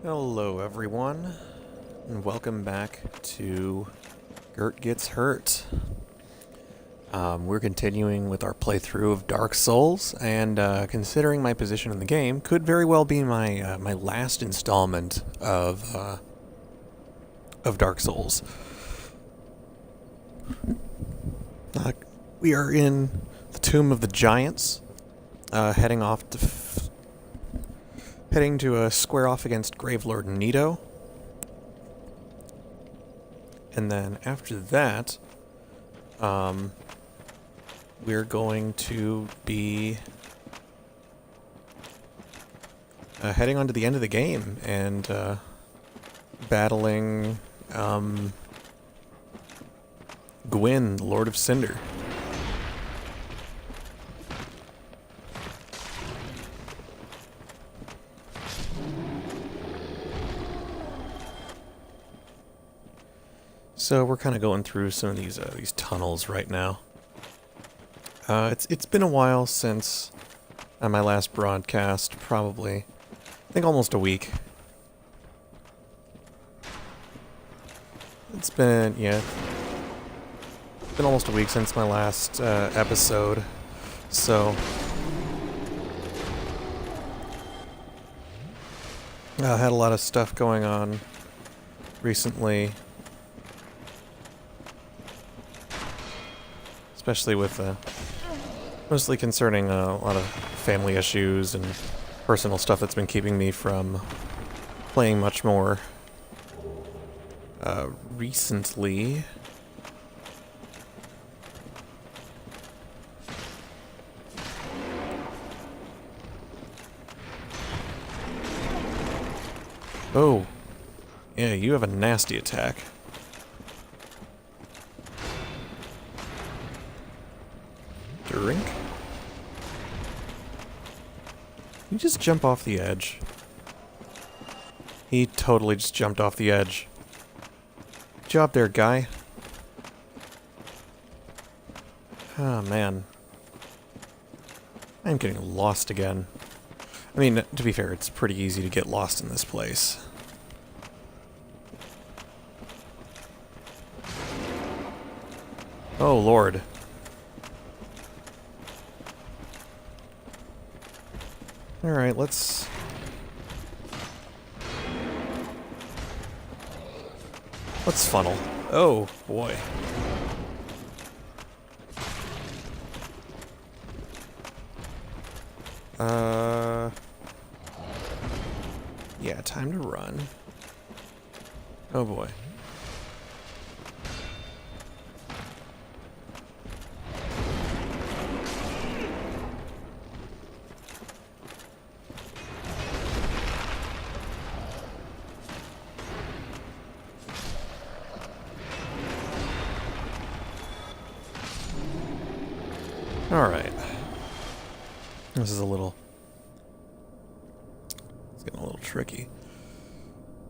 Hello everyone, and welcome back to Gurt Gets Hurt. We're continuing with our playthrough of Dark Souls, and considering my position in the game, could very well be my my last installment of Dark Souls. We are in the Tomb of the Giants, heading to square off against Gravelord Nito. And then after that, we're going to be heading on to the end of the game and battling Gwyn, Lord of Cinder. So we're kind of going through some of these tunnels right now. It's been a while since my last broadcast, probably, I think almost a week. It's been almost a week since my last episode, so I had a lot of stuff going on recently. Especially with mostly concerning a lot of family issues and personal stuff that's been keeping me from playing much more recently. Oh, yeah, you have a nasty attack. Drink? You just jump off the edge. He totally just jumped off the edge. Good job there, guy. Oh, man. I'm getting lost again. I mean, to be fair, it's pretty easy to get lost in this place. Oh, Lord. Alright, let's funnel. Oh, boy. Yeah, time to run. Oh, boy. Alright. This is it's getting a little tricky.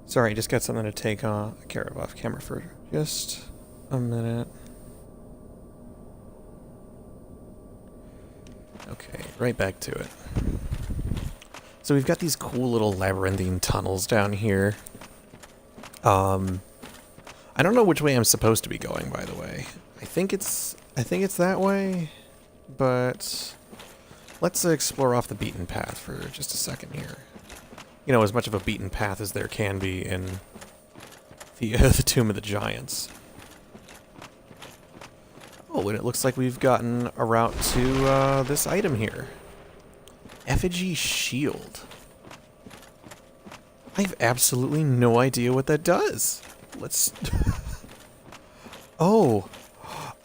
Sorry, just got something to take care of off camera for just a minute. Okay, right back to it. So we've got these cool little labyrinthine tunnels down here. I don't know which way I'm supposed to be going, by the way. I think it's that way. But let's explore off the beaten path for just a second here. You know, as much of a beaten path as there can be in the Tomb of the Giants. Oh, and it looks like we've gotten a route to this item here. Effigy Shield. I have absolutely no idea what that does. Let's... Oh!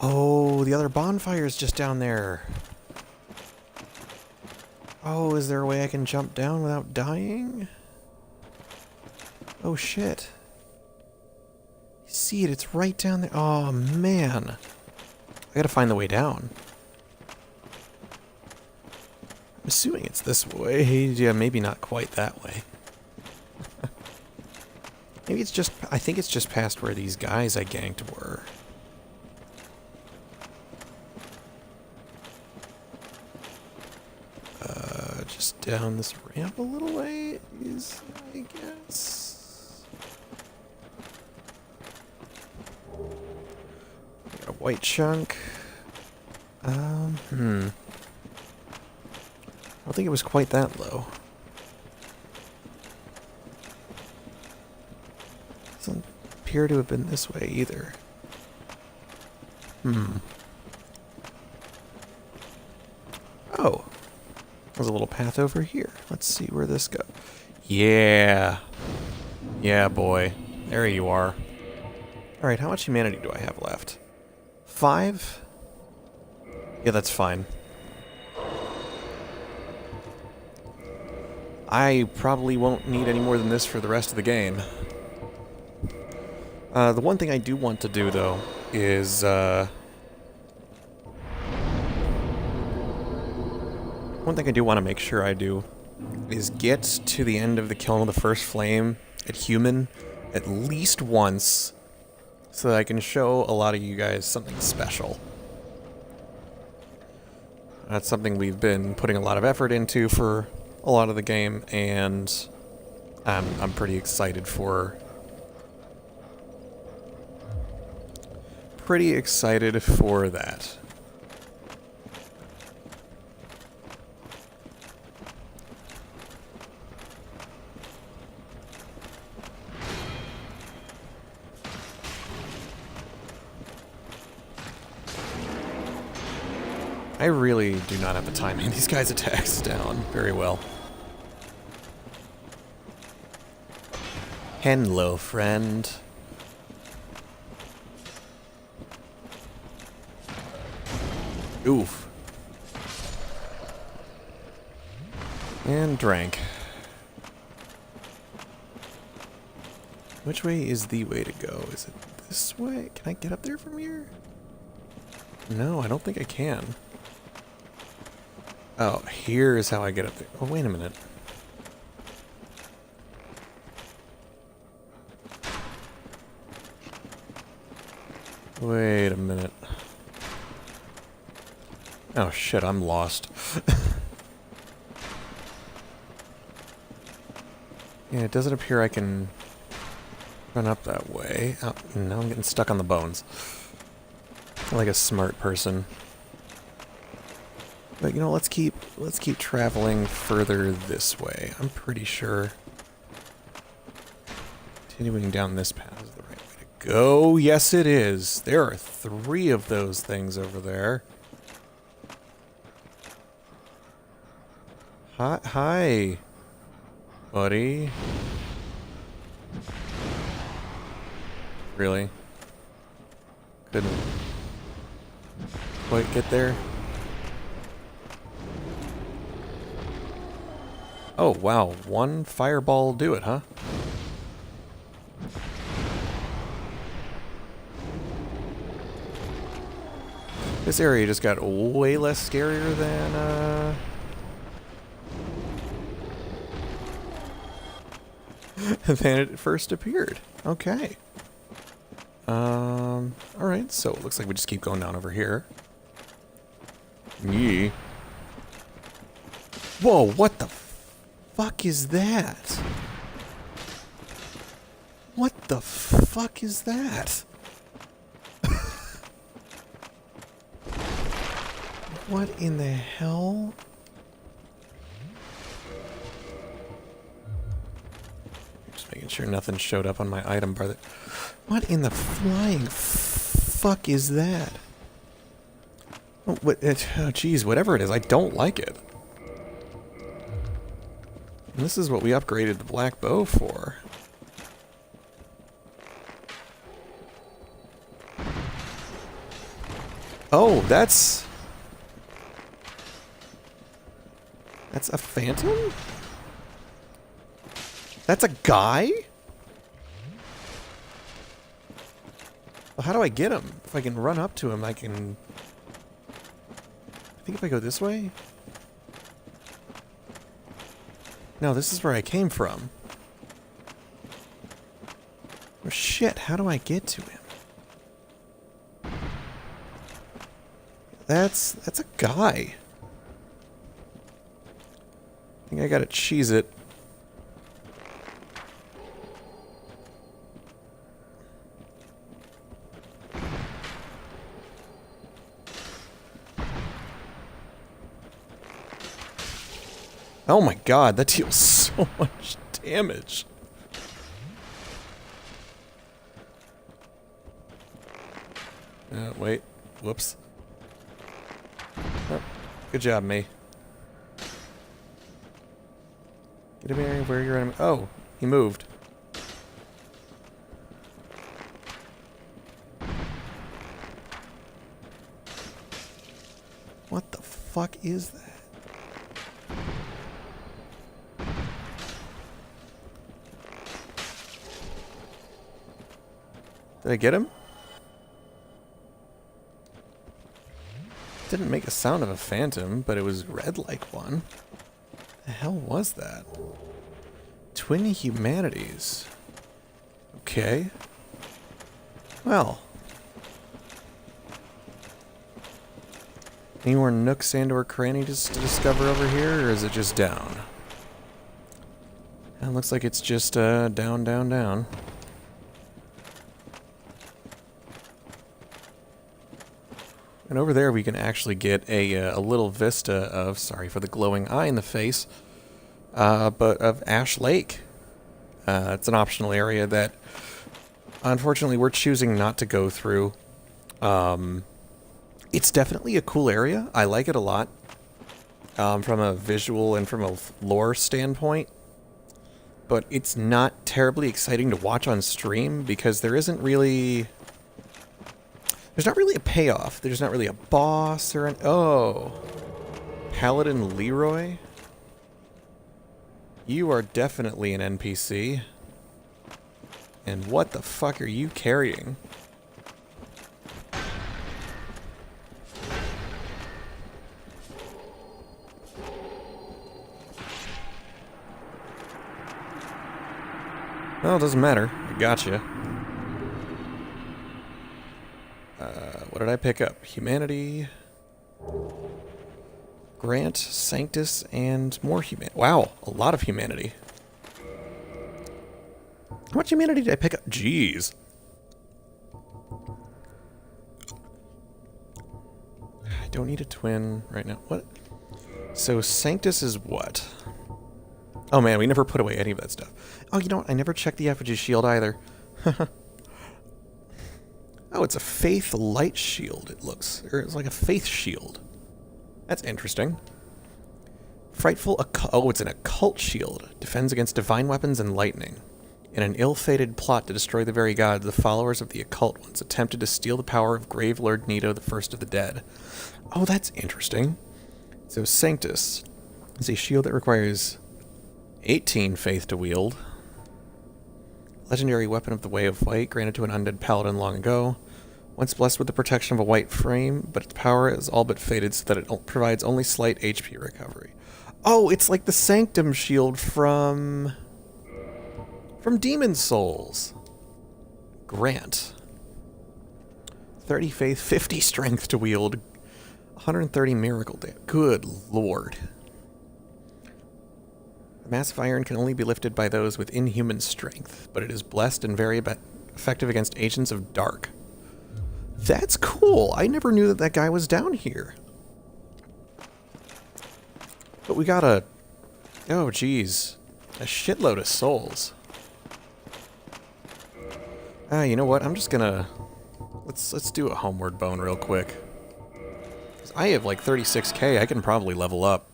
Oh, the other bonfire's just down there. Oh, is there a way I can jump down without dying? Oh, shit. You see it, it's right down there. Oh, man. I gotta find the way down. I'm assuming it's this way. Yeah, maybe not quite that way. Maybe it's just... I think it's just past where these guys I ganked were. Just down this ramp a little ways, I guess. white chunk. I don't think it was quite that low. Doesn't appear to have been this way either. Oh. There's a little path over here. Let's see where this goes. Yeah. Yeah, boy. There you are. Alright, how much humanity do I have left? 5? Yeah, that's fine. I probably won't need any more than this for the rest of the game. The one thing I do want to do, though, is, one thing I do want to make sure I do is get to the end of the Kiln of the First Flame at Human at least once so that I can show a lot of you guys something special. That's something we've been putting a lot of effort into for a lot of the game, and I'm pretty excited for... that. I really do not have the timing these guys' attacks down very well. Hello, friend. Oof. And drank. Which way is the way to go? Is it this way? Can I get up there from here? No, I don't think I can. Oh, here is how I get up there. Oh, wait a minute. Wait a minute. Oh shit, I'm lost. Yeah, it doesn't appear I can run up that way. Oh, now I'm getting stuck on the bones. Like a smart person. But you know, let's keep traveling further this way. I'm pretty sure continuing down this path is the right way to go. Yes, it is. There are 3 of those things over there. Hi, buddy. Really? Couldn't quite get there. Oh, wow. 1 fireball will do it, huh? This area just got way less scarier than, than it first appeared. Okay. Alright, so it looks like we just keep going down over here. Yee. Whoa, what the fuck is that? What the fuck is that? What in the hell? Just making sure nothing showed up on my item bar. What in the flying fuck is that? Oh, oh, geez, whatever it is, I don't like it. And this is what we upgraded the black bow for. Oh, that's a phantom? That's a guy? Well, how do I get him? If I can run up to him, I can... I think if I go this way? No, this is where I came from. Oh shit, how do I get to him? That's a guy. I think I gotta cheese it. Oh my god, that deals so much damage. Wait. Whoops. Oh, good job, me. Get a bearing where your enemy. Oh, he moved. What the fuck is that? Did I get him? Didn't make a sound of a phantom, but it was red like one. The hell was that? Twin humanities. Okay. Well. Any more nooks and or crannies to discover over here, or is it just down? It looks like it's just down, down, down. And over there we can actually get a little vista of, sorry for the glowing eye in the face, but of Ash Lake. It's an optional area that, unfortunately, we're choosing not to go through. It's definitely a cool area. I like it a lot, from a visual and from a lore standpoint. But it's not terribly exciting to watch on stream because there isn't really... There's not really a payoff. There's not really a boss or an... Oh. Paladin Leroy? You are definitely an NPC. And what the fuck are you carrying? Well, it doesn't matter. I gotcha. What did I pick up? Humanity... Grant, Sanctus, and more humanity. Wow, a lot of humanity. How much humanity did I pick up? Jeez. I don't need a twin right now. What? So Sanctus is what? Oh man, we never put away any of that stuff. Oh, you know what? I never checked the effigy shield either. Oh, it's a faith light shield, it looks. Or it's like a faith shield. That's interesting. Frightful oh, it's an occult shield. Defends against divine weapons and lightning. In an ill-fated plot to destroy the very gods, the followers of the occult ones attempted to steal the power of Gravelord Nito, the first of the dead. Oh, that's interesting. So Sanctus is a shield that requires 18 faith to wield. Legendary weapon of the Way of White, granted to an undead paladin long ago. Once blessed with the protection of a white frame, but its power is all but faded so that it provides only slight HP recovery. Oh, it's like the Sanctum shield from Demon Souls. Grant. 30 faith, 50 strength to wield, 130 miracle damage. Good lord. The massive iron can only be lifted by those with inhuman strength, but it is blessed and very effective against agents of dark. That's cool. I never knew that that guy was down here. But we got a... Oh, geez. A shitload of souls. You know what? I'm just gonna... Let's do a homeward bone real quick. 'Cause I have like 36k. I can probably level up.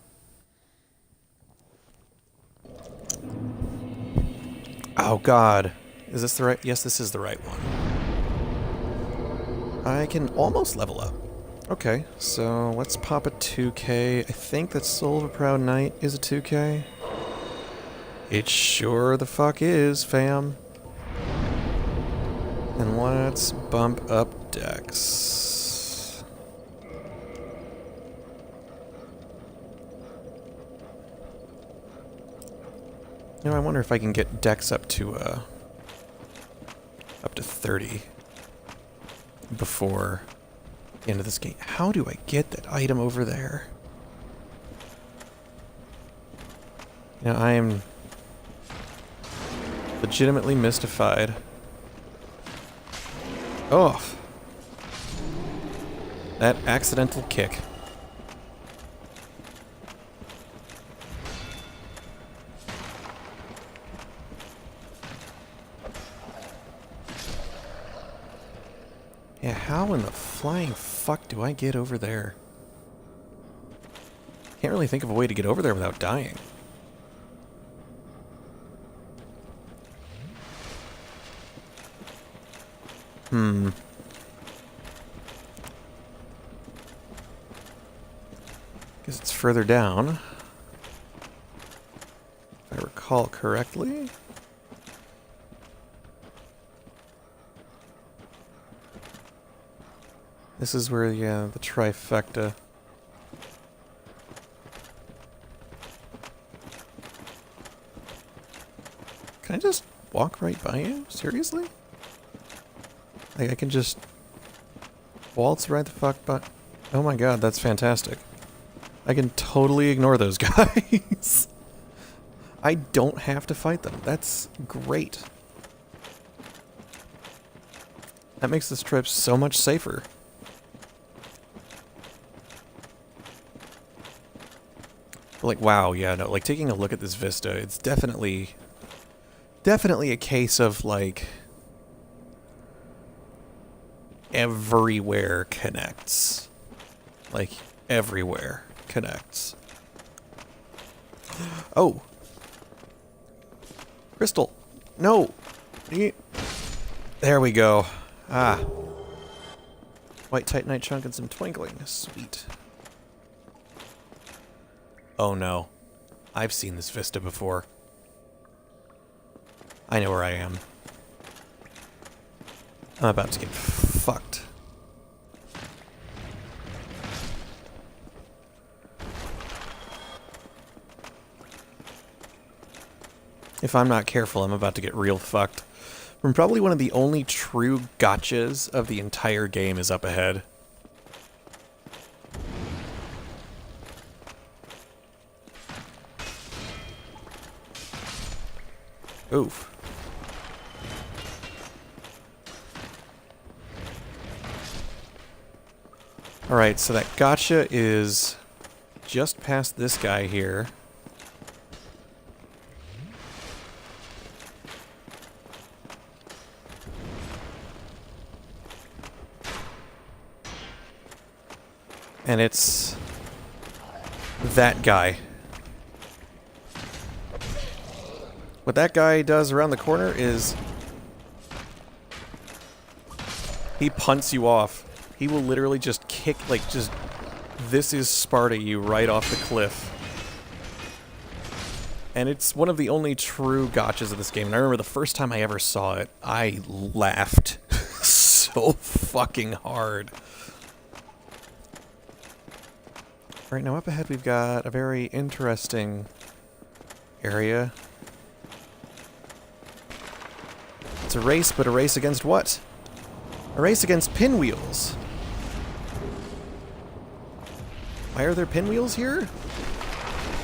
Oh, God. Is this the right... Yes, this is the right one. I can almost level up. Okay, so let's pop a 2k. I think that Soul of a Proud Knight is a 2k. It sure the fuck is, fam. And let's bump up Dex. You know, I wonder if I can get Dex up to 30 before the end of this game. How do I get that item over there? You know, I am legitimately mystified. Oh! That accidental kick. Yeah, how in the flying fuck do I get over there? Can't really think of a way to get over there without dying. Guess it's further down. If I recall correctly. This is where, yeah, the trifecta. Can I just walk right by you? Seriously? Like, I can just waltz right the fuck by... Oh my god, that's fantastic. I can totally ignore those guys. I don't have to fight them. That's great. That makes this trip so much safer. But like, wow, yeah, no, like, taking a look at this vista, it's definitely a case of, like, everywhere connects. Like, everywhere connects. Oh! Crystal! No! There we go. Ah. White Titanite chunk and some twinkling. Sweet. Oh no. I've seen this vista before. I know where I am. I'm about to get fucked. If I'm not careful, I'm about to get real fucked. From probably one of the only true gotchas of the entire game is up ahead. Oof. Alright, so that gotcha is just past this guy here. And it's that guy. What that guy does around the corner is he punts you off. He will literally just kick, like, just, this is Sparta you right off the cliff. And it's one of the only true gotchas of this game. And I remember the first time I ever saw it, I laughed so fucking hard. Alright, now up ahead we've got a very interesting area. It's a race, but a race against what? A race against pinwheels. Why are there pinwheels here?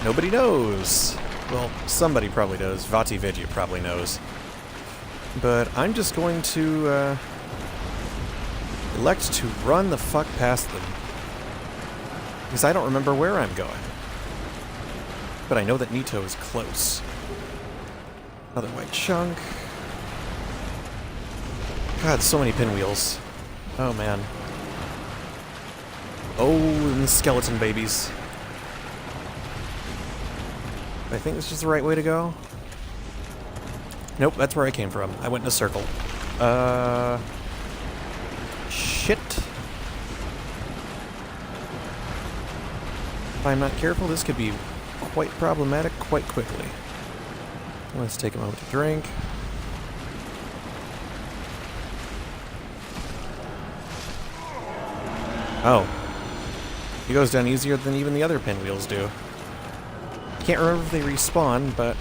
Nobody knows. Well, somebody probably knows. Vati Vidya probably knows. But I'm just going to elect to run the fuck past them. Because I don't remember where I'm going. But I know that Nito is close. Another white chunk. God, so many pinwheels. Oh, man. Oh, and the skeleton babies. I think this is the right way to go. Nope, that's where I came from. I went in a circle. Shit. If I'm not careful, this could be quite problematic quite quickly. Let's take a moment to drink. Oh. He goes down easier than even the other pinwheels do. Can't remember if they respawn, but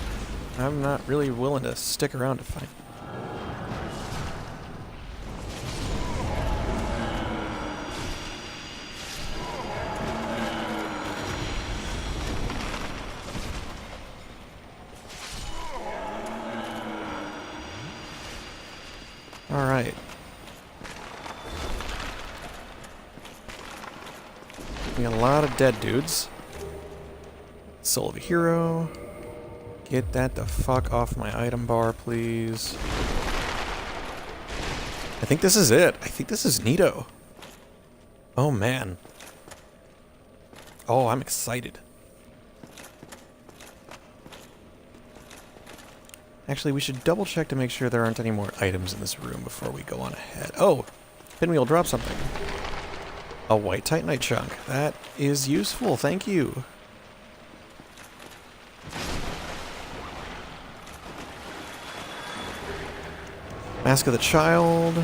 I'm not really willing to stick around to fight. Alright. We got a lot of dead dudes. Soul of a hero. Get that the fuck off my item bar, please. I think this is it. I think this is Nito. Oh, man. Oh, I'm excited. Actually, we should double check to make sure there aren't any more items in this room before we go on ahead. Oh! Pinwheel dropped something. A white titanite chunk. That is useful, thank you. Mask of the Child.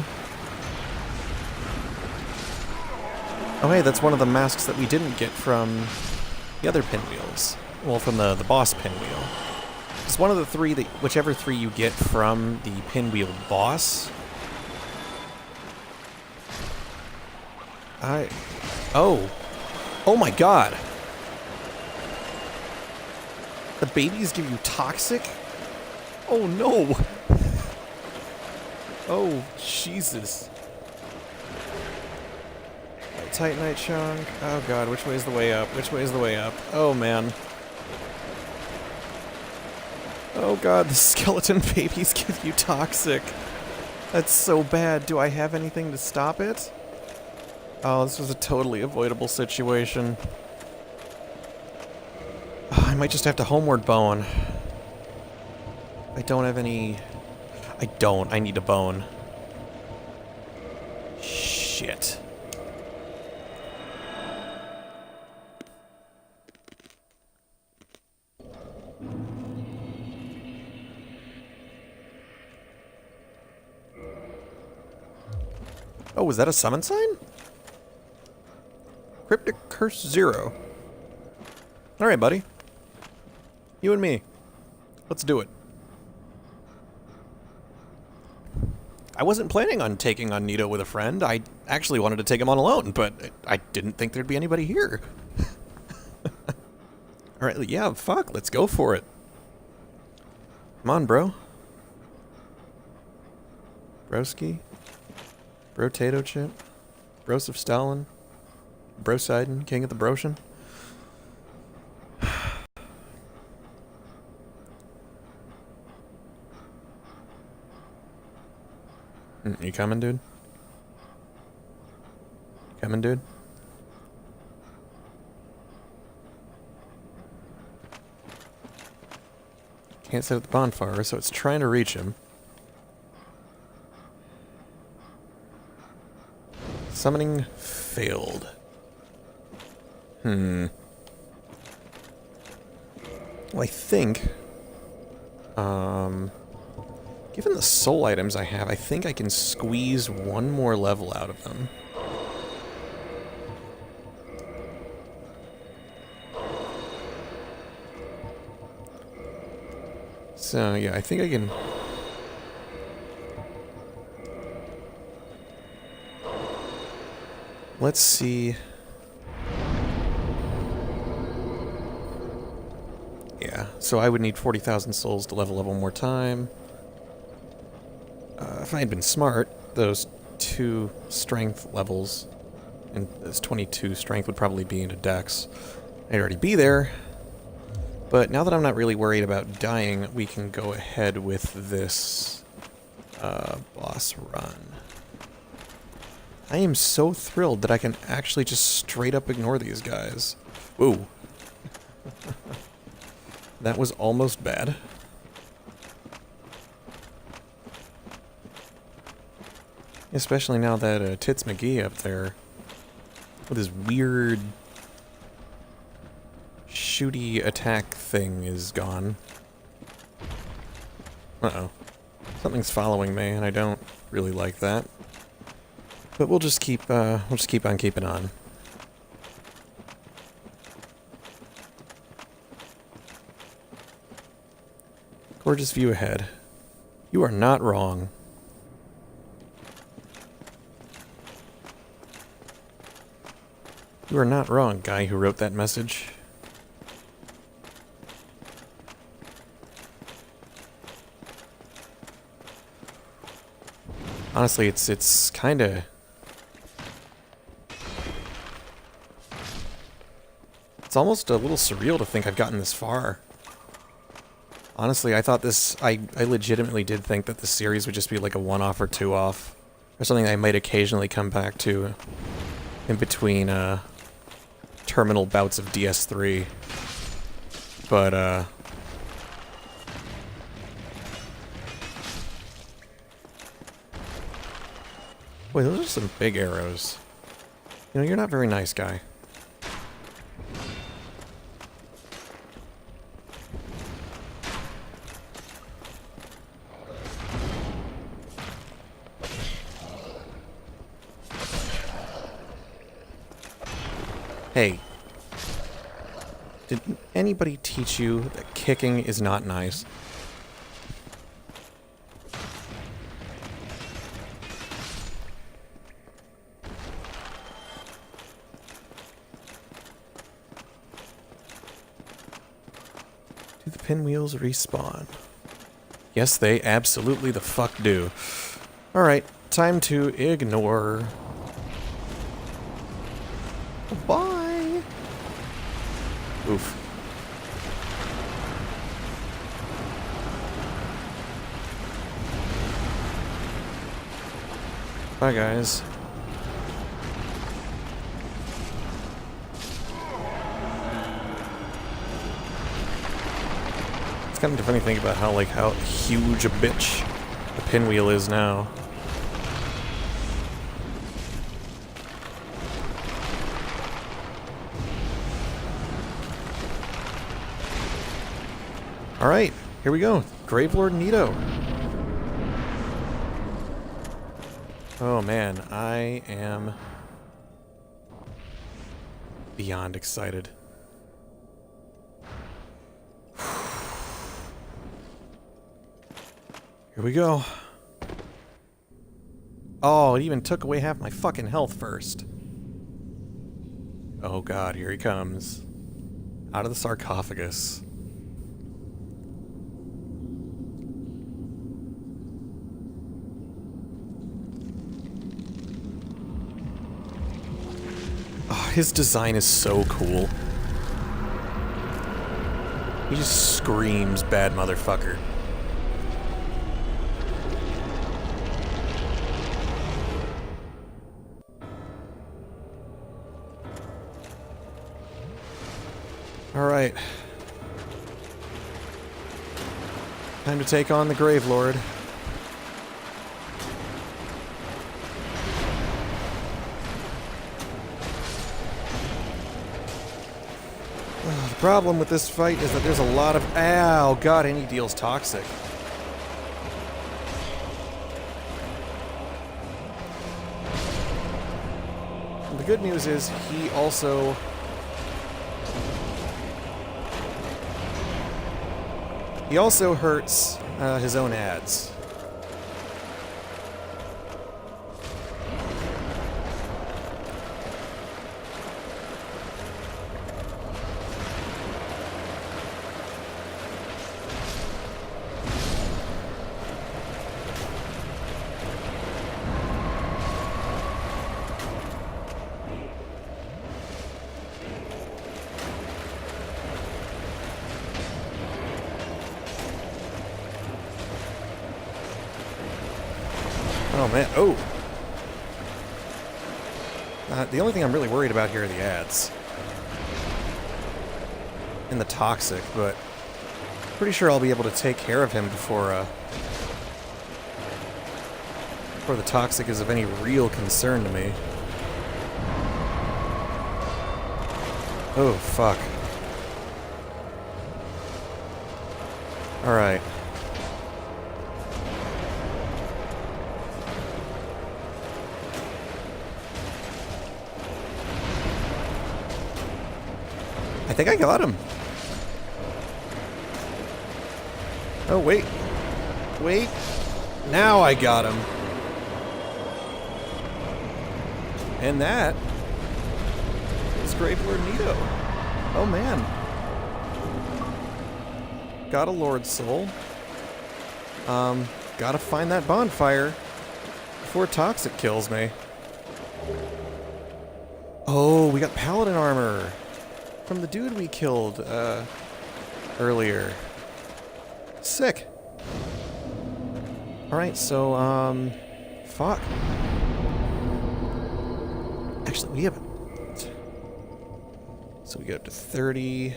Oh hey, that's one of the masks that we didn't get from the other pinwheels. Well, from the boss pinwheel. It's one of the three that, whichever three you get from the pinwheel boss. Oh. Oh my god. The babies give you toxic? Oh no. Oh, Jesus. Titanite chunk. Oh god, which way is the way up? Which way is the way up? Oh man. Oh god, the skeleton babies give you toxic. That's so bad. Do I have anything to stop it? Oh, this was a totally avoidable situation. Oh, I might just have to homeward bone. I don't have any... I don't. I need a bone. Shit. Oh, was that a summon sign? Cryptic Curse 0. Alright, buddy. You and me. Let's do it. I wasn't planning on taking on Nito with a friend. I actually wanted to take him on alone, but I didn't think there'd be anybody here. Alright, yeah, fuck, let's go for it. Come on, bro. Broski. Brotato chip. Broseph Stalin. Brosidon, King of the Broshan. You coming, dude? Coming, dude? Can't sit at the bonfire, so it's trying to reach him. Summoning failed. Well, I think... given the soul items I have, I think I can squeeze one more level out of them. So, yeah, I think I can... Let's see... Yeah, so I would need 40,000 souls to level up one more time. If I had been smart, those 2 strength levels and this 22 strength would probably be into dex. I'd already be there. But now that I'm not really worried about dying, we can go ahead with this boss run. I am so thrilled that I can actually just straight up ignore these guys. Whoa. That was almost bad. Especially now that Tits McGee up there with his weird shooty attack thing is gone. Uh-oh. Something's following me, and I don't really like that. But we'll just keep on keeping on. Gorgeous view ahead. You are not wrong. You are not wrong, guy who wrote that message. Honestly, it's kinda... It's almost a little surreal to think I've gotten this far. Honestly, I thought this... I legitimately did think that this series would just be like a one-off or two-off. Or something I might occasionally come back to in between terminal bouts of DS3. But boy, those are some big arrows. You know, you're not very nice, guy. Hey, did anybody teach you that kicking is not nice? Do the pinwheels respawn? Yes, they absolutely the fuck do. Alright, time to ignore. Bye! Oof. Bye, guys. It's kind of funny to think about how huge a bitch the pinwheel is now. Alright, here we go. Gravelord Nito. Oh man, I am beyond excited. Here we go. Oh, it even took away half my fucking health first. Oh god, here he comes. Out of the sarcophagus. His design is so cool. He just screams bad motherfucker. Alright. Time to take on the Gravelord. The problem with this fight is that there's a lot of... Ow, god, and he deals toxic. The good news is he also... He also hurts his own ads. Oh man, oh! The only thing I'm really worried about here are the ads. And the toxic, but... pretty sure I'll be able to take care of him before the toxic is of any real concern to me. Oh, fuck. Alright. I think I got him. Oh, wait. Wait. Now I got him. And that is Gravelord Nito. Oh, man. Got a Lord Soul. Gotta find that bonfire before Toxic kills me. Oh, we got Paladin armor from the dude we killed earlier. Sick. Alright, so, fuck. Actually, we have a... So we get up to 30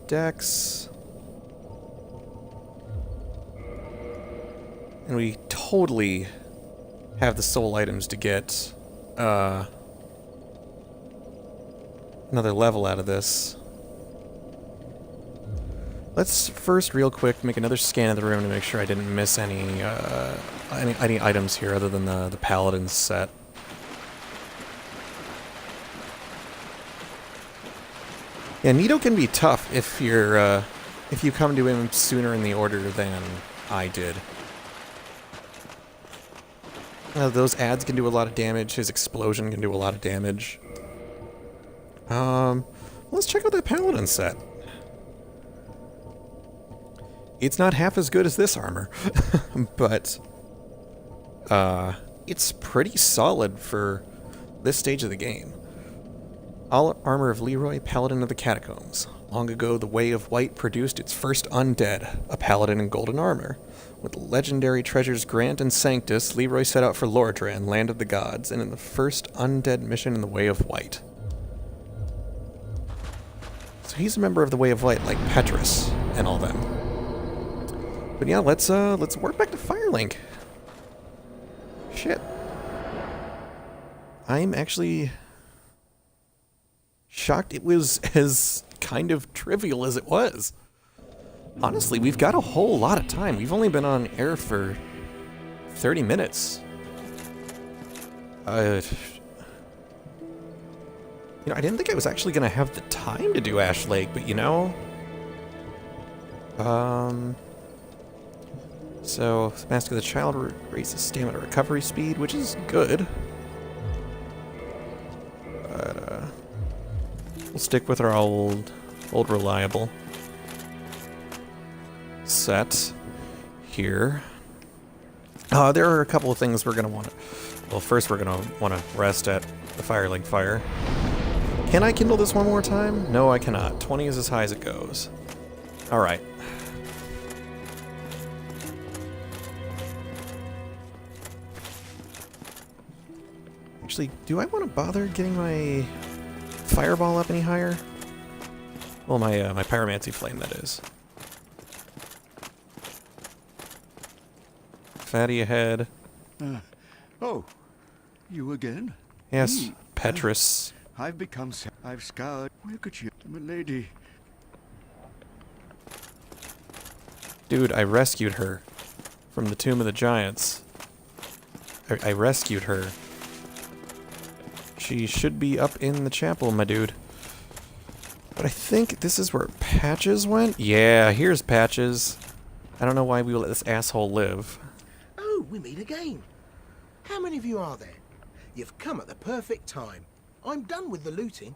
dex. And we totally have the soul items to get another level out of this. Let's first, real quick, make another scan of the room to make sure I didn't miss any items here other than the paladin set. Yeah, Nito can be tough if you come to him sooner in the order than I did. Those ads can do a lot of damage. His explosion can do a lot of damage. Let's check out that paladin set. It's not half as good as this armor, but it's pretty solid for this stage of the game. All armor of Leroy, Paladin of the Catacombs. Long ago, the Way of White produced its first undead, a paladin in golden armor. With legendary treasures Grant and Sanctus, Leroy set out for Lordran, land of the gods, and in the first undead mission in the Way of White. So he's a member of the Way of White, like Petrus and all them. But yeah, let's work back to Firelink. Shit. I'm actually shocked it was as kind of trivial as it was. Honestly, we've got a whole lot of time. We've only been on air for 30 minutes. You know, I didn't think I was actually going to have the time to do Ash Lake, but you know... So, Mask of the Child raises stamina recovery speed, which is good. But, we'll stick with our old reliable set here. There are a couple of things we're going to want to... Well, first we're going to want to rest at the Firelink Fire. Can I kindle this one more time? No, I cannot. 20 is as high as it goes. Alright. Actually, do I want to bother getting my fireball up any higher? Well, my pyromancy flame, that is. Fatty ahead. Oh, you again? Yes, Petrus. I've scoured. Look at you, milady. Dude, I rescued her from the Tomb of the Giants. I rescued her. She should be up in the chapel, my dude. But I think this is where Patches went? Yeah, here's Patches. I don't know why we let this asshole live. Oh, we meet again. How many of you are there? You've come at the perfect time. I'm done with the looting.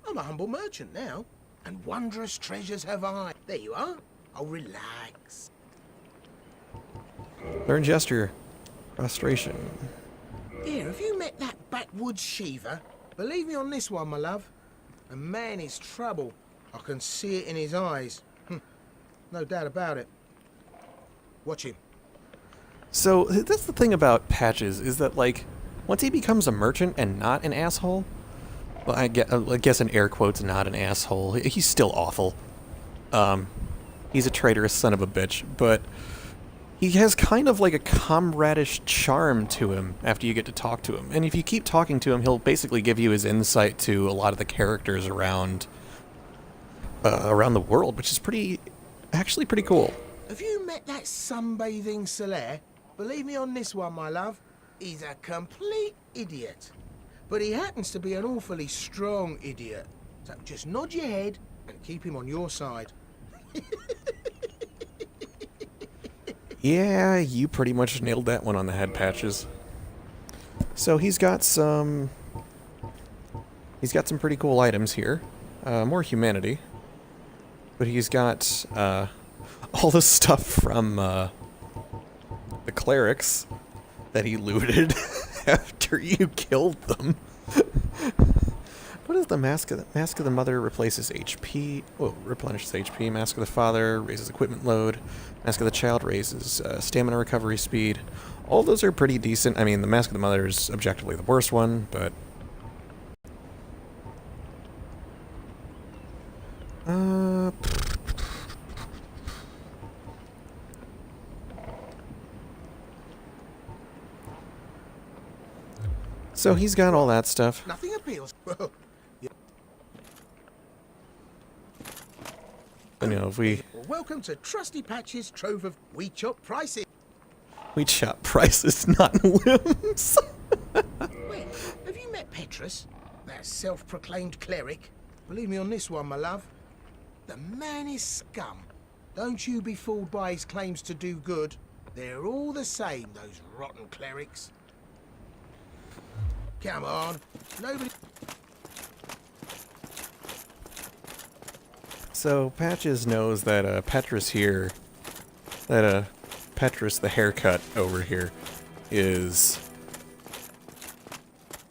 I'm a humble merchant now. And wondrous treasures have I. There you are. Oh, relax. Learn gesture. Frustration. Here, have you met that backwoods Shiva? Believe me on this one, my love. A man is trouble. I can see it in his eyes. No doubt about it. Watch him. So, that's the thing about Patches, is that, like, once he becomes a merchant and not an asshole, well, I guess in air quotes, not an asshole, he's still awful. He's a traitorous son of a bitch, but he has kind of like a comradish charm to him after you get to talk to him. And if you keep talking to him, he'll basically give you his insight to a lot of the characters around the world, which is actually pretty cool. Have you met that sunbathing Solaire? Believe me on this one, my love. He's a complete idiot. But he happens to be an awfully strong idiot. So just nod your head and keep him on your side. Yeah, you pretty much nailed that one on the head, Patches. So he's got some pretty cool items here. More humanity. But he's got all the stuff from the clerics that he looted after you killed them. What is the Mask of the Mother replaces HP? Oh, replenishes HP. Mask of the Father raises equipment load. Mask of the Child raises stamina recovery speed. All those are pretty decent. I mean, the Mask of the Mother is objectively the worst one, but Uh... So he's got all that stuff. Nothing appeals. Well, You know, if we welcome to Trusty Patch's Trove of We Chop Prices. chop prices, not limbs. Wait, have you met Petrus? That self-proclaimed cleric? Believe me on this one, my love. The man is scum. Don't you be fooled by his claims to do good. They're all the same, those rotten clerics. Come on, nobody... So Patches knows that Petrus here, that Petrus the haircut over here, he's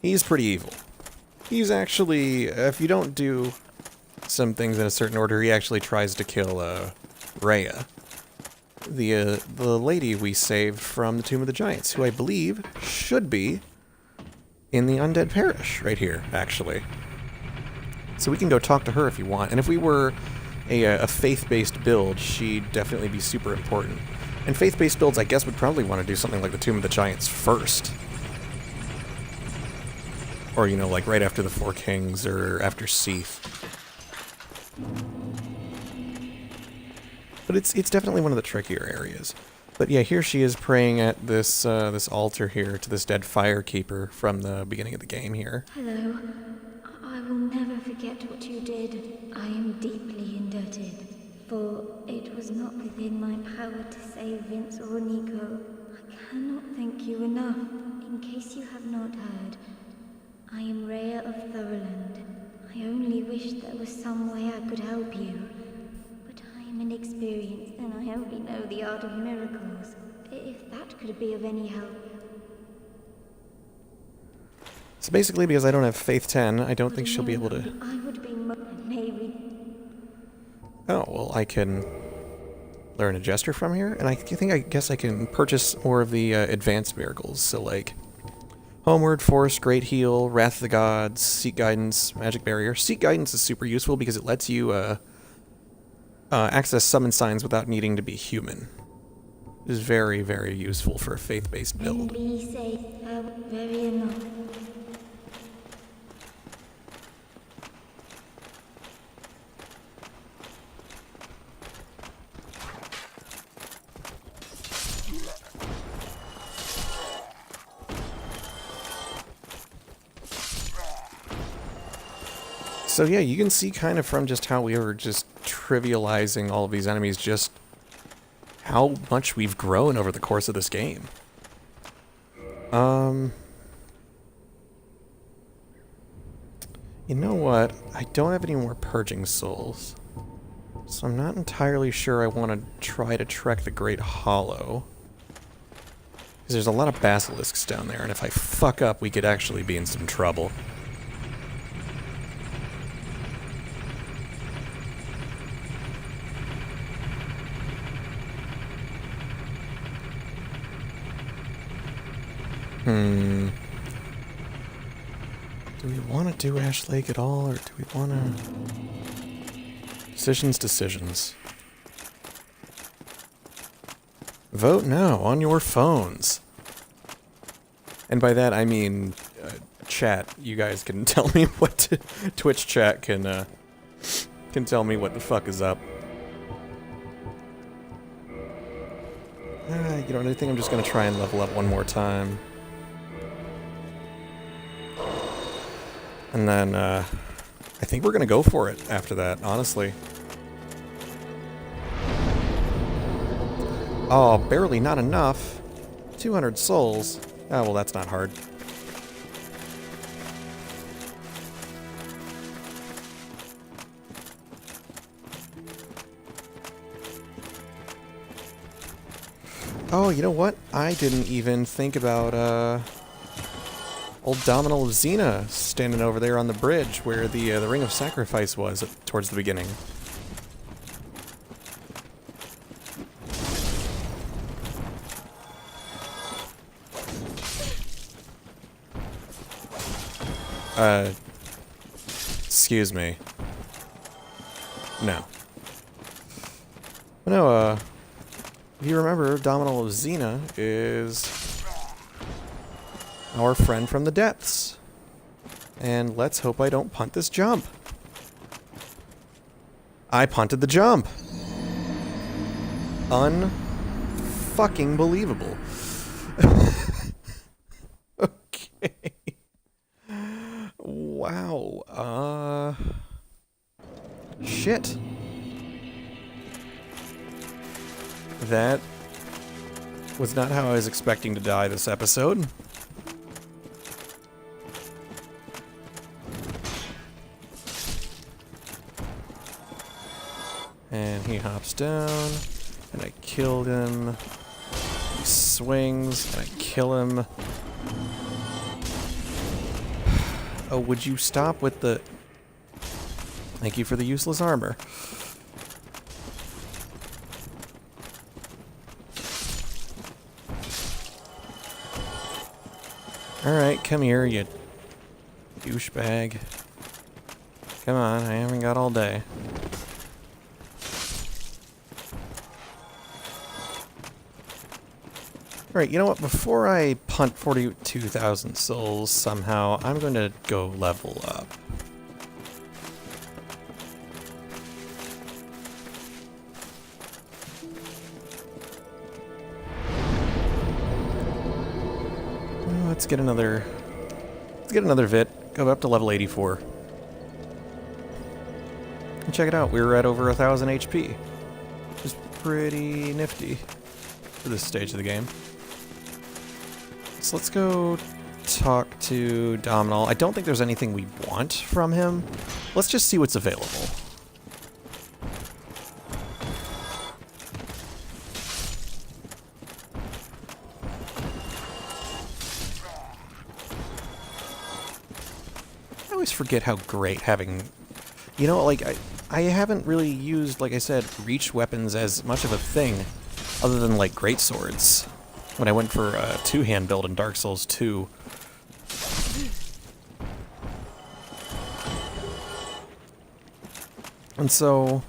pretty evil. He's actually, if you don't do some things in a certain order, he actually tries to kill Rhea, the lady we saved from the Tomb of the Giants, who I believe should be in the Undead Parish right here, actually. So we can go talk to her if you want. And if we were a faith-based build, she'd definitely be super important. And faith-based builds, I guess, would probably want to do something like the Tomb of the Giants first. Or, you know, like right after the Four Kings or after Seath. But it's definitely one of the trickier areas. But yeah, here she is praying at this this altar here to this dead firekeeper from the beginning of the game here. Hello. I will never forget what you did. I am deeply indebted, for it was not within my power to save Vince or Nico. I cannot thank you enough. In case you have not heard, I am Rhea of Thoroland. I only wish there was some way I could help you. But I am inexperienced, and I only know the art of miracles. If that could be of any help. So basically, because I don't have Faith 10, I don't think she'll be able to... I would be maybe... Oh, well, I can learn a gesture from here, and I guess I can purchase more of the advanced miracles. So, like, Homeward, Force, Great Heal, Wrath of the Gods, Seek Guidance, Magic Barrier. Seek Guidance is super useful because it lets you access summon signs without needing to be human. It is very, very useful for a faith-based build. Be safe. Very enough. So yeah, you can see kind of from just how we were just trivializing all of these enemies, just how much we've grown over the course of this game. You know what? I don't have any more purging souls. So I'm not entirely sure I want to try to trek the Great Hollow. Because there's a lot of basilisks down there, and if I fuck up, we could actually be in some trouble. Do we want to do Ash Lake at all, or do we want to... Decisions. Vote now on your phones. And by that I mean chat. You guys can tell me what to... Twitch chat can tell me what the fuck is up. You know, I think I'm just gonna try and level up one more time. And then, I think we're gonna go for it after that, honestly. Oh, barely not enough. 200 souls. Oh, well, that's not hard. Oh, you know what? I didn't even think about, old Dominal of Xena standing over there on the bridge where the Ring of Sacrifice was towards the beginning. Excuse me. No. No, if you remember, Dominal of Xena is our friend from the depths. And let's hope I don't punt this jump. I punted the jump. Unfucking believable. Okay. Wow. Shit. That was not how I was expecting to die this episode. And he hops down, and I killed him. He swings, and I kill him. Oh, would you stop with the... Thank you for the useless armor. Alright, come here, you douchebag. Come on, I haven't got all day. Alright, you know what? Before I punt 42,000 souls somehow, I'm going to go level up. Let's get another Vit. Go up to level 84. And check it out, we were at over 1,000 HP. Which is pretty nifty for this stage of the game. So let's go talk to Dominal. I don't think there's anything we want from him. Let's just see what's available. I always forget how great having... You know, like, I haven't really used, like I said, reach weapons as much of a thing, other than, like, greatswords. When I went for a two-hand build in Dark Souls 2. And so,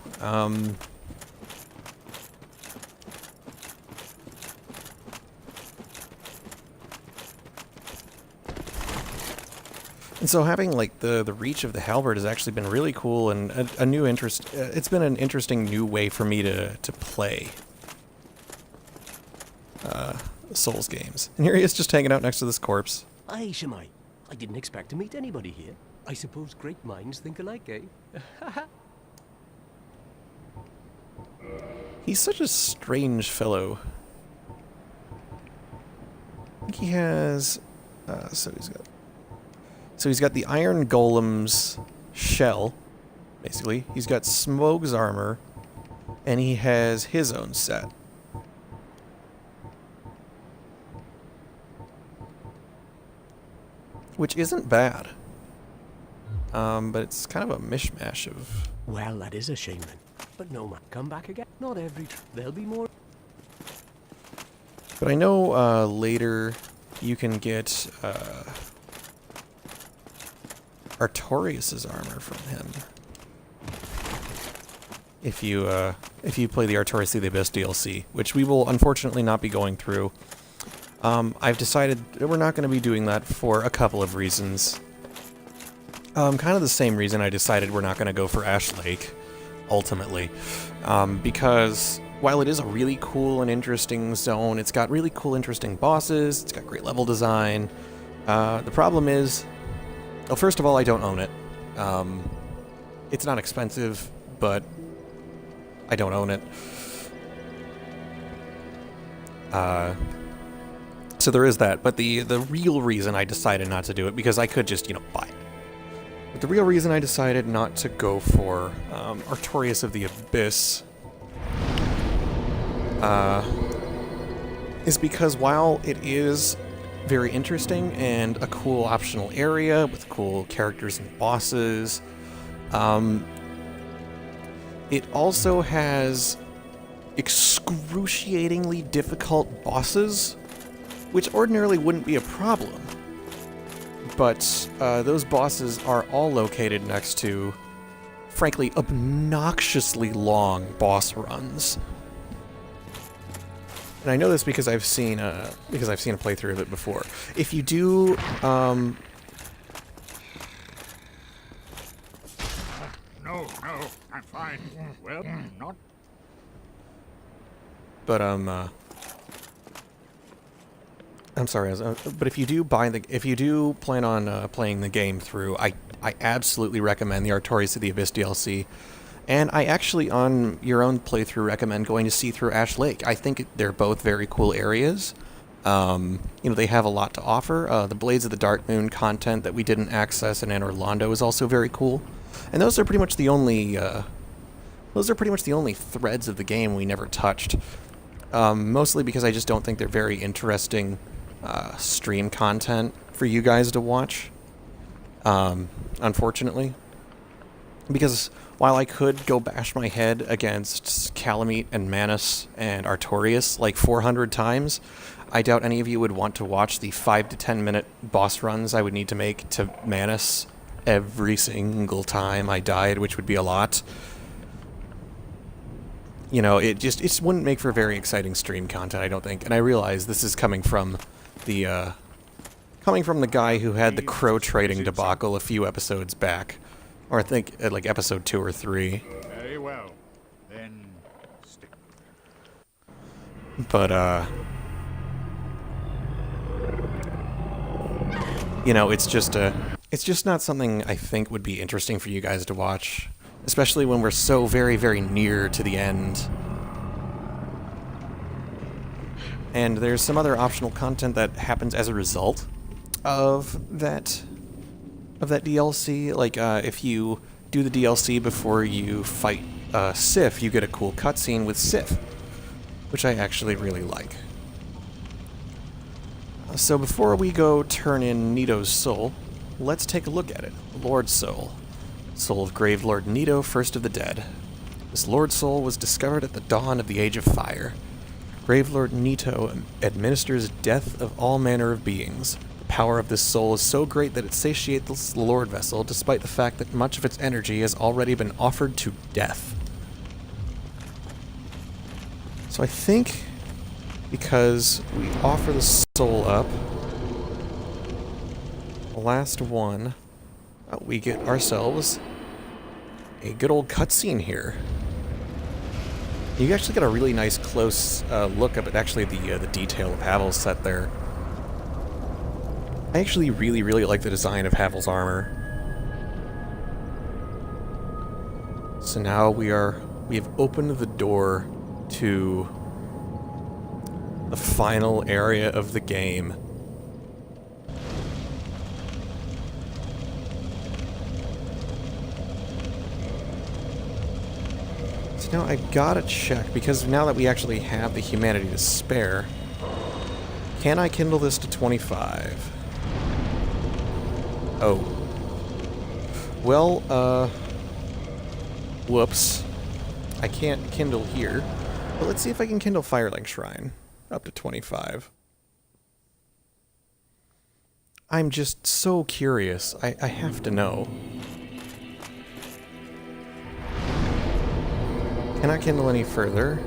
having, like, the reach of the halberd has actually been really cool and a new interest. It's been an interesting new way for me to play Souls games. And here he is just hanging out next to this corpse. Aye, Shemai. I didn't expect to meet anybody here. I suppose great minds think alike, eh? He's such a strange fellow. I think he has... So he's got the Iron Golem's shell, basically. He's got Smoke's armor, and he has his own set. Which isn't bad. But it's kind of a mishmash of... Well, that is a shame then. But no, man, come back again. Not every... There'll be more... But I know later you can get Artorias' armor from him. If you play the Artorias Through the Abyss DLC, which we will unfortunately not be going through. I've decided that we're not going to be doing that for a couple of reasons. Kind of the same reason I decided we're not going to go for Ash Lake, ultimately. Because while it is a really cool and interesting zone, it's got really cool, interesting bosses, it's got great level design. The problem is, well, first of all, I don't own it. It's not expensive, but I don't own it. So there is that, but the real reason I decided not to do it, because I could just, buy it. But the real reason I decided not to go for Artorias of the Abyss is because while it is very interesting and a cool optional area with cool characters and bosses, it also has excruciatingly difficult bosses, which ordinarily wouldn't be a problem. But those bosses are all located next to frankly, obnoxiously long boss runs. And I know this because I've seen a playthrough of it before. If you do, No, I'm fine. Well, not. but I'm sorry, but if you do plan on playing the game through, I absolutely recommend the Artorias of the Abyss DLC. And I actually, on your own playthrough, recommend going to See Through Ash Lake. I think they're both very cool areas. They have a lot to offer. The Blades of the Dark Moon content that we didn't access in Anor Londo is also very cool. And those are pretty much the only threads of the game we never touched. Mostly because I just don't think they're very interesting stream content for you guys to watch. Unfortunately. Because while I could go bash my head against Calamite and Manus and Artorias like 400 times, I doubt any of you would want to watch the 5 to 10 minute boss runs I would need to make to Manus every single time I died, which would be a lot. It just wouldn't make for very exciting stream content, I don't think. And I realize this is coming from the guy who had the crow trading debacle a few episodes back. Or I think at like episode 2 or 3. Very well. Then stick. But it's just not something I think would be interesting for you guys to watch, especially when we're so very, very near to the end. And there's some other optional content that happens as a result of that DLC. Like, if you do the DLC before you fight Sif, you get a cool cutscene with Sif, which I actually really like. So before we go turn in Nito's soul, let's take a look at it. Lord Soul. Soul of Gravelord Nito, first of the dead. This Lord Soul was discovered at the dawn of the Age of Fire. Gravelord Nito administers death of all manner of beings. The power of this soul is so great that it satiates the Lord Vessel, despite the fact that much of its energy has already been offered to death. So I think because we offer the soul up, the last one, we get ourselves a good old cutscene here. You actually get a really nice close look up at actually the detail of Havel's set there. I actually really, really like the design of Havel's armor. So now we have opened the door to the final area of the game. So now I gotta check, because now that we actually have the humanity to spare, can I kindle this to 25? Oh. Well, whoops. I can't kindle here. But let's see if I can kindle Firelink Shrine. Up to 25. I'm just so curious. I have to know. Cannot kindle any further.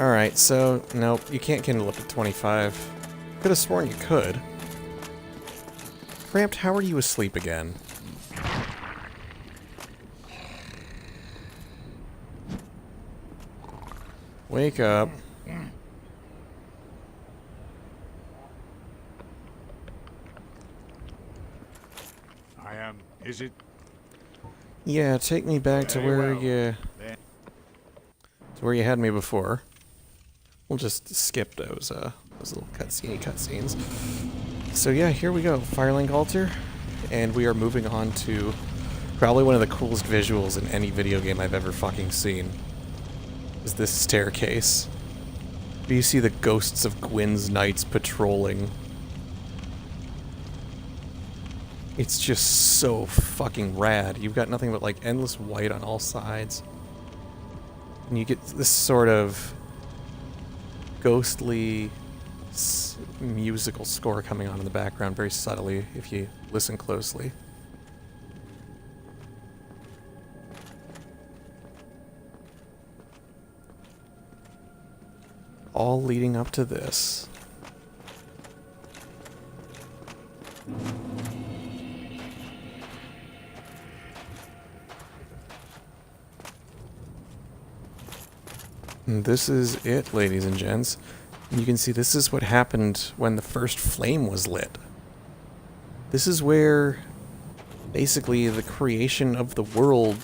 Alright, so, nope, you can't kindle up to 25. Could have sworn you could. Cramped, how are you asleep again? Wake up. I am. Is it? Yeah, take me back to where Very you... Then to where you had me before. We'll just skip those little cutscenes. So yeah, here we go. Firelink Altar. And we are moving on to probably one of the coolest visuals in any video game I've ever fucking seen. Is this staircase. You see the ghosts of Gwyn's knights patrolling. It's just so fucking rad. You've got nothing but like endless white on all sides. And you get this sort of ghostly musical score coming on in the background very subtly if you listen closely. all leading up to this. And this is it, ladies and gents. And you can see this is what happened when the first flame was lit. This is where basically the creation of the world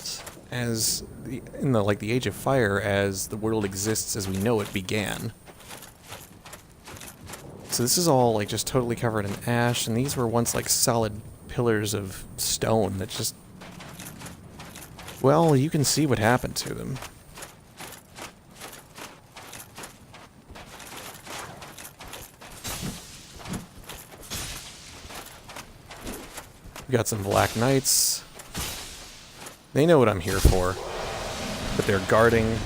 as in the Age of Fire, as the world exists as we know it, began. So this is all like just totally covered in ash, and these were once like solid pillars of stone that just, well, you can see what happened to them. We got some Black Knights. They know what I'm here for. But they're guarding.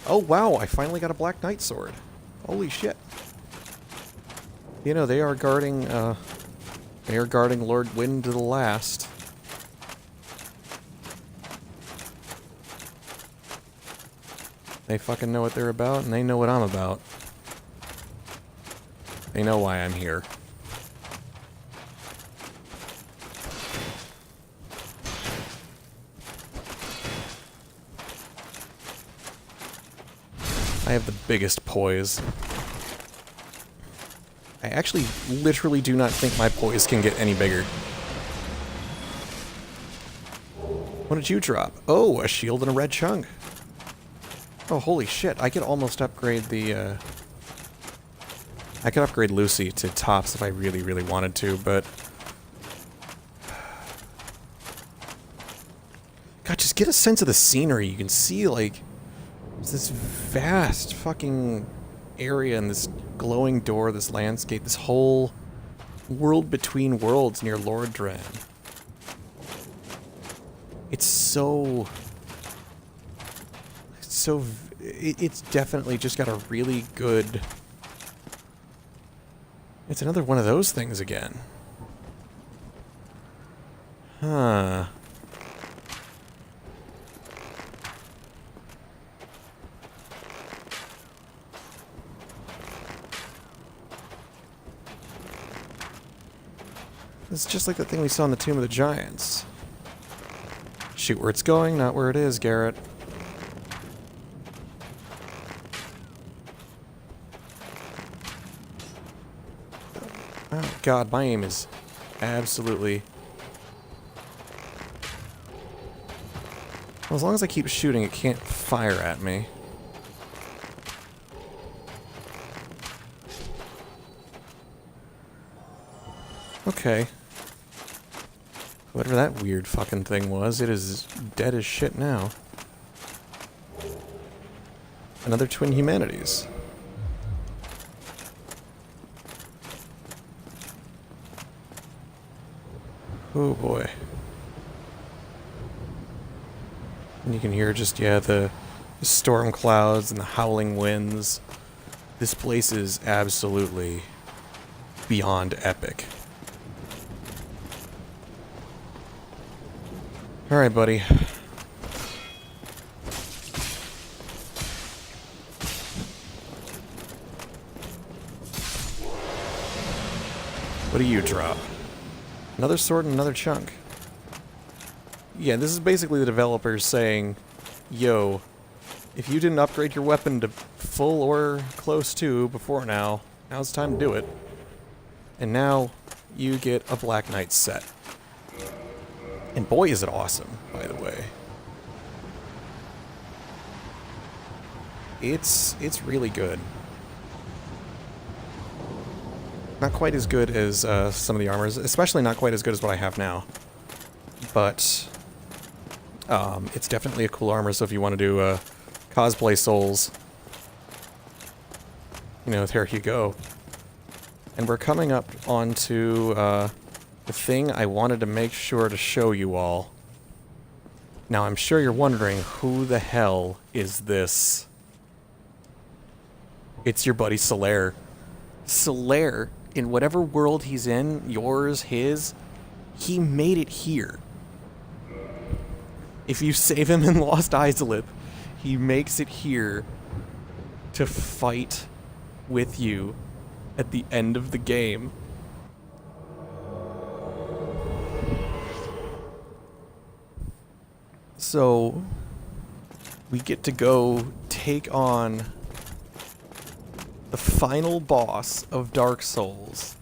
Oh wow, I finally got a Black Knight sword. Holy shit. You know, they are guarding Lord Gwyn to the last. They fucking know what they're about, and they know what I'm about. They know why I'm here. I have the biggest poise. I actually literally do not think my poise can get any bigger. What did you drop? Oh, a shield and a red chunk. Oh, holy shit. I could almost upgrade the, I could upgrade Lucy to tops if I really, really wanted to, but... God, just get a sense of the scenery. You can see, like... There's this vast fucking area and this glowing door, this landscape, this whole world between worlds near Lordran. It's definitely just got a really good... It's another one of those things again. Huh. It's just like that thing we saw in the Tomb of the Giants. Shoot where it's going, not where it is, Garrett. Oh god, my aim is absolutely... Well, as long as I keep shooting, it can't fire at me. Okay. Whatever that weird fucking thing was, it is dead as shit now. Another Twin Humanities. Oh boy. And you can hear just, yeah, the storm clouds and the howling winds. This place is absolutely beyond epic. Alright, buddy. What do you drop? Another sword and another chunk. Yeah, this is basically the developers saying, yo, if you didn't upgrade your weapon to full or close to before now, now's the time to do it. And now, you get a Black Knight set. And boy is it awesome, by the way. It's really good. Not quite as good as some of the armors, especially not quite as good as what I have now. But it's definitely a cool armor, so if you want to do cosplay souls, you know, there you go. And we're coming up onto the thing I wanted to make sure to show you all. Now, I'm sure you're wondering, who the hell is this? It's your buddy Solaire. Solaire, in whatever world he's in, yours, his, he made it here. If you save him in Lost Islip, he makes it here to fight with you at the end of the game. So we get to go take on the final boss of Dark Souls.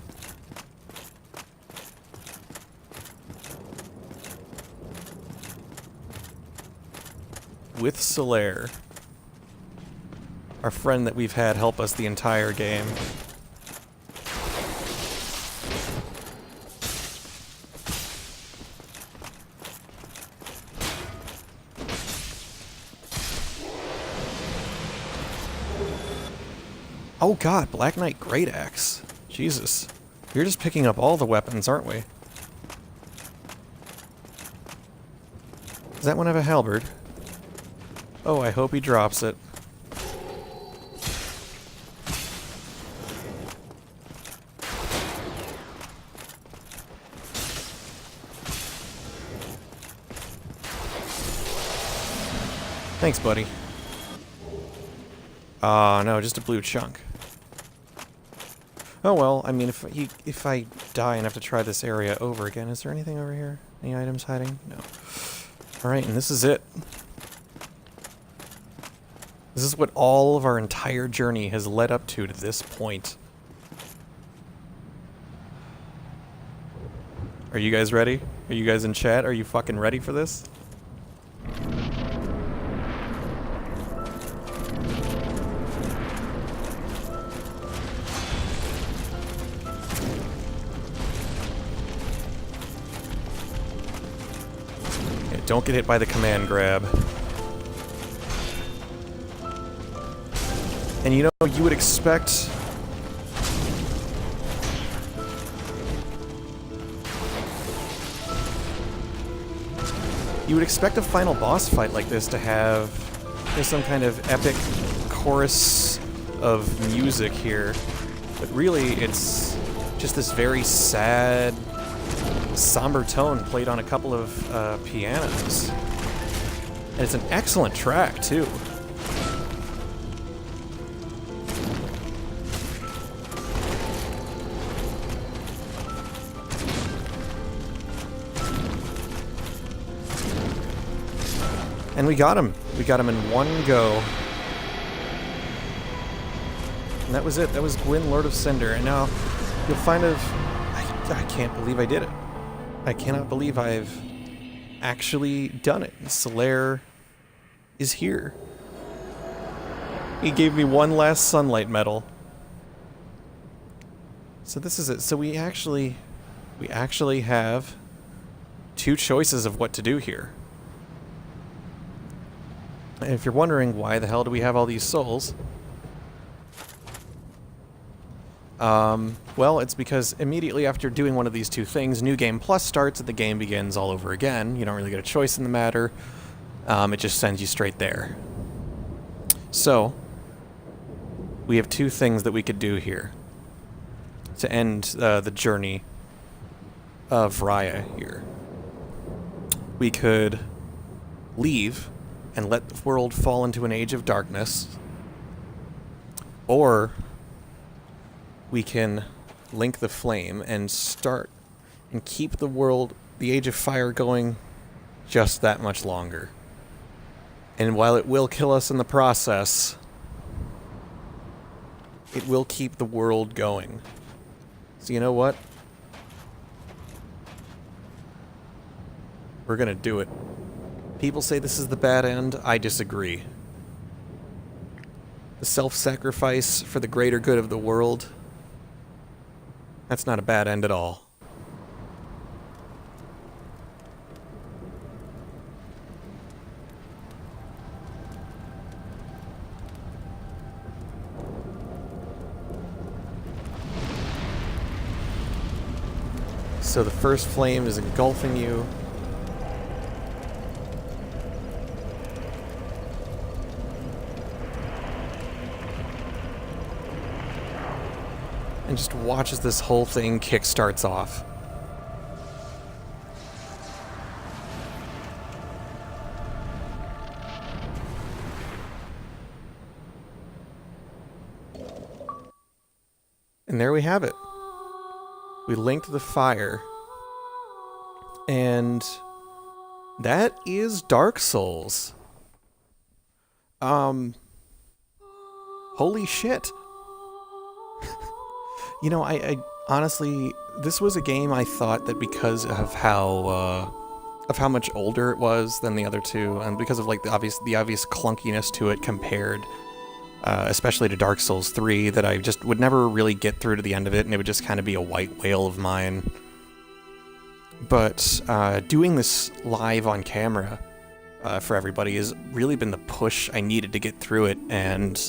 With Solaire, our friend that we've had help us the entire game. Oh god, Black Knight Great Axe. Jesus. You're just picking up all the weapons, aren't we? Does that one have a halberd? Oh, I hope he drops it. Thanks, buddy. Ah, no, just a blue chunk. Oh well, I mean, if I die and have to try this area over again, is there anything over here? Any items hiding? No. Alright, and this is it. This is what all of our entire journey has led up to this point. Are you guys ready? Are you guys in chat? Are you fucking ready for this? Yeah, don't get hit by the command grab. And you know, you would expect... You would expect a final boss fight like this to have some kind of epic chorus of music here. But really, it's just this very sad, somber tone played on a couple of pianos. And it's an excellent track, too. And we got him. We got him in one go. And that was it. That was Gwyn, Lord of Cinder. And now you'll find I can't believe I did it. I cannot believe I've actually done it. Solaire is here. He gave me one last sunlight medal. So this is it. So we actually have two choices of what to do here. And if you're wondering why the hell do we have all these souls, well, it's because immediately after doing one of these two things, New Game Plus starts and the game begins all over again. You don't really get a choice in the matter. It just sends you straight there. So, we have two things that we could do here to end the journey of Raya here. We could leave and let the world fall into an age of darkness, or we can link the flame and start and keep the world, the Age of Fire, going just that much longer. And while it will kill us in the process, it will keep the world going. So you know what? We're gonna do it. People say this is the bad end. I disagree. The self-sacrifice for the greater good of the world, that's not a bad end at all. So the first flame is engulfing you. And just watch as this whole thing kickstarts off. And there we have it. We linked the fire. And that is Dark Souls. Holy shit. You know, I honestly, this was a game I thought that because of how much older it was than the other two, and because of like the obvious clunkiness to it compared, especially to Dark Souls 3, that I just would never really get through to the end of it, and it would just kind of be a white whale of mine. But doing this live on camera for everybody has really been the push I needed to get through it, and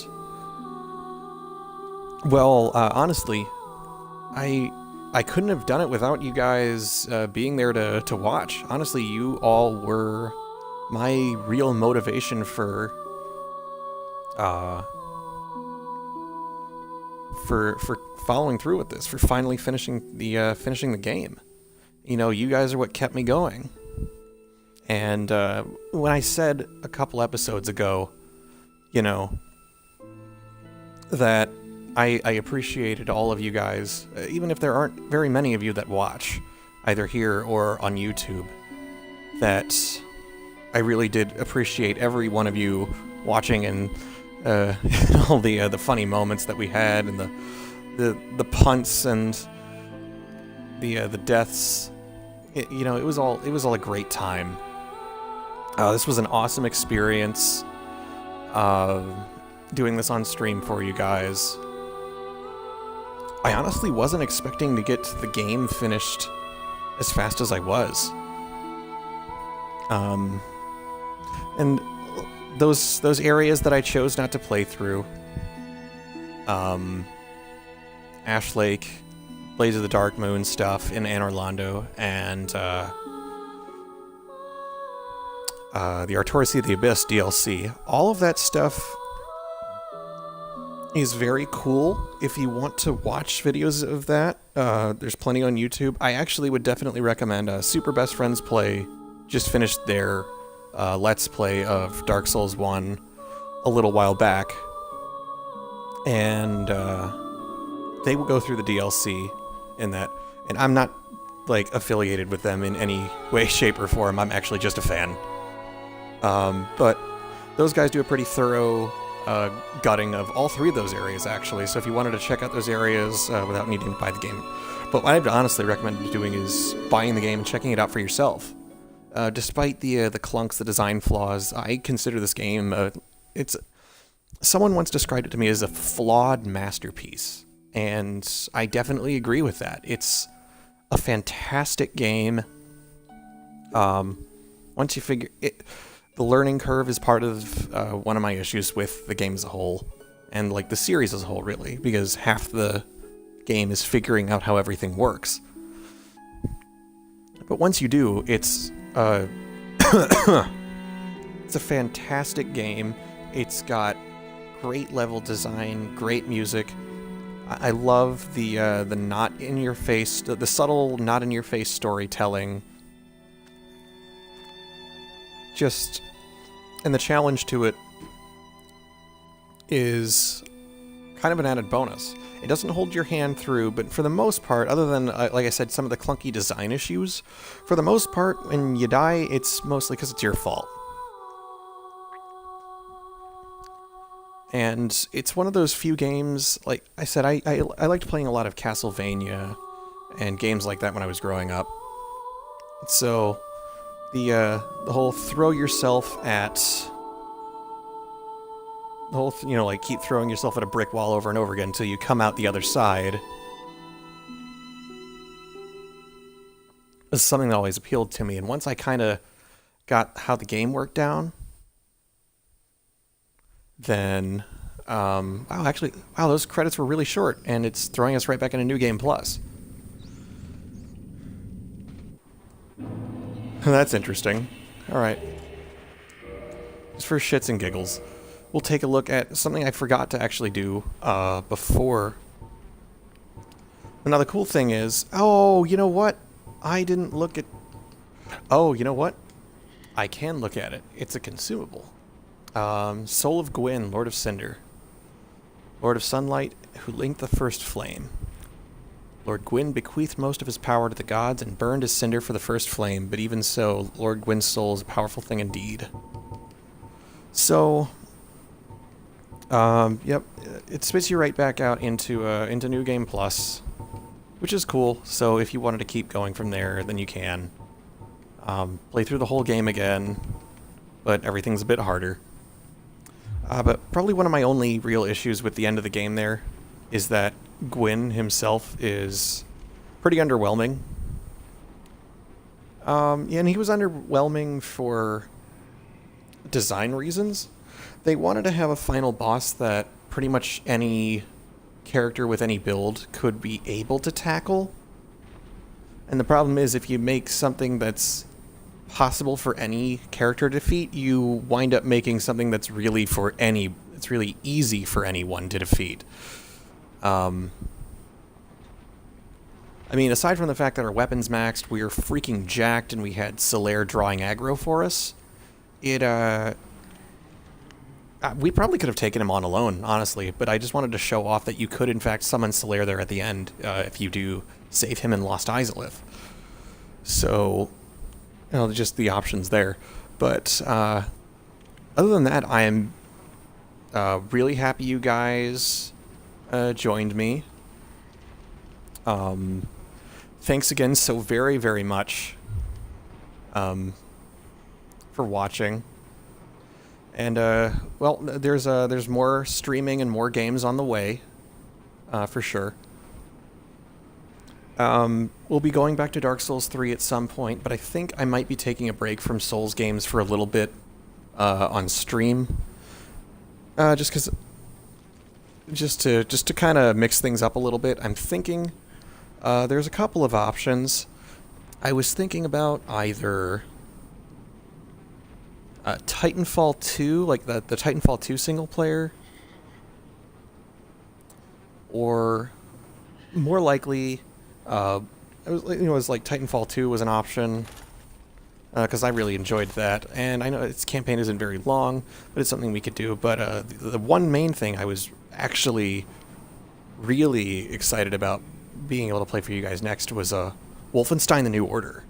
well, honestly, I couldn't have done it without you guys being there to watch. Honestly, you all were my real motivation for following through with this, for finally finishing the game. You know, you guys are what kept me going. And when I said a couple episodes ago, you know, that I appreciated all of you guys, even if there aren't very many of you that watch, either here or on YouTube, that I really did appreciate every one of you watching, and all the funny moments that we had, and the punts and the deaths. You know, it was all a great time. This was an awesome experience, doing this on stream for you guys. I honestly wasn't expecting to get the game finished as fast as I was. And those areas that I chose not to play through, Ash Lake, Blaze of the Dark Moon stuff in Anne Orlando, and the Artorias of the Abyss DLC, all of that stuff is very cool. If you want to watch videos of that, there's plenty on YouTube. I actually would definitely recommend Super Best Friends Play. Just finished their Let's Play of Dark Souls 1 a little while back. And they will go through the DLC in that. And I'm not, like, affiliated with them in any way, shape, or form. I'm actually just a fan. But those guys do a pretty thorough gutting of all three of those areas, actually. So if you wanted to check out those areas without needing to buy the game, but what I'd honestly recommend doing is buying the game and checking it out for yourself. Despite the clunks, the design flaws, I consider this game someone once described it to me as a flawed masterpiece, and I definitely agree with that. It's a fantastic game. Once you figure it. The learning curve is part of one of my issues with the game as a whole, and like the series as a whole, really, because half the game is figuring out how everything works. But once you do, it's it's a fantastic game. It's got great level design, great music. I love the not in your face, the subtle not in your face storytelling. Just, and the challenge to it is kind of an added bonus. It doesn't hold your hand through, but for the most part, other than, like I said, some of the clunky design issues, for the most part, when you die, it's mostly because it's your fault. And it's one of those few games, like I said, I liked playing a lot of Castlevania and games like that when I was growing up. So the whole throw yourself at the whole, you know, like keep throwing yourself at a brick wall over and over again until you come out the other side is something that always appealed to me. And once I kind of got how the game worked down, then wow, those credits were really short, and it's throwing us right back into New Game Plus. That's interesting. Alright. Just for shits and giggles, we'll take a look at something I forgot to actually do before. Now the cool thing is, oh, you know what? I didn't look at... Oh, you know what? I can look at it. It's a consumable. Soul of Gwyn, Lord of Cinder. Lord of Sunlight, who linked the first flame. Lord Gwyn bequeathed most of his power to the gods and burned his cinder for the first flame, but even so, Lord Gwyn's soul is a powerful thing indeed. So, yep, it spits you right back out into New Game Plus, which is cool. So if you wanted to keep going from there, then you can. Play through the whole game again, but everything's a bit harder. But probably one of my only real issues with the end of the game there is that Gwyn himself is pretty underwhelming. Yeah, and he was underwhelming for design reasons. They wanted to have a final boss that pretty much any character with any build could be able to tackle. And the problem is, if you make something that's possible for any character to defeat, you wind up making something that's really it's really easy for anyone to defeat. I mean, aside from the fact that our weapons maxed, we were freaking jacked, and we had Solaire drawing aggro for us, we probably could have taken him on alone, honestly, but I just wanted to show off that you could, in fact, summon Solaire there at the end, if you do save him in Lost Izalith. So, you know, just the options there. But, other than that, I am really happy you guys joined me. Thanks again so very, very much for watching. And, well, there's more streaming and more games on the way, for sure. We'll be going back to Dark Souls 3 at some point, but I think I might be taking a break from Souls games for a little bit on stream. Just to kind of mix things up a little bit. I'm thinking there's a couple of options. I was thinking about either Titanfall 2, like the Titanfall 2 single player, or more likely, it was like Titanfall 2 was an option, because I really enjoyed that, and I know its campaign isn't very long, but it's something we could do. But the one main thing I was actually really excited about being able to play for you guys next was Wolfenstein: The New Order.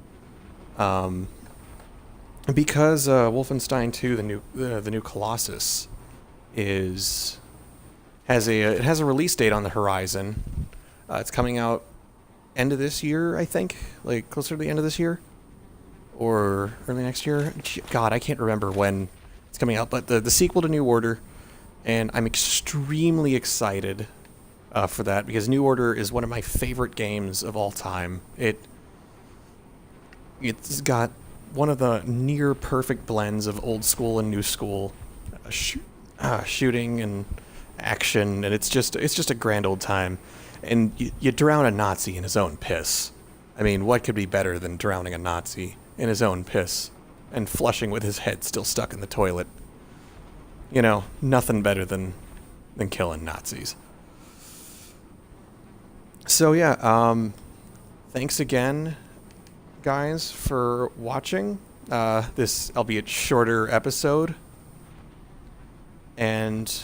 Because Wolfenstein 2, the new Colossus, has a release date on the horizon. It's coming out end of this year, I think, like closer to the end of this year, or early next year. God, I can't remember when it's coming out. But the sequel to New Order, and I'm extremely excited for that, because New Order is one of my favorite games of all time. It's got one of the near perfect blends of old school and new school shooting and action, and it's just a grand old time. And you drown a Nazi in his own piss. I mean, what could be better than drowning a Nazi in his own piss and flushing with his head still stuck in the toilet? You know, nothing better than killing Nazis. So yeah, thanks again, guys, for watching this, albeit shorter, episode. And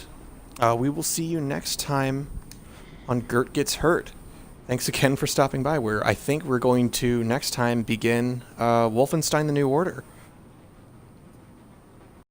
we will see you next time on Gurt Gets Hurt. Thanks again for stopping by. I think we're going to next time begin Wolfenstein: The New Order.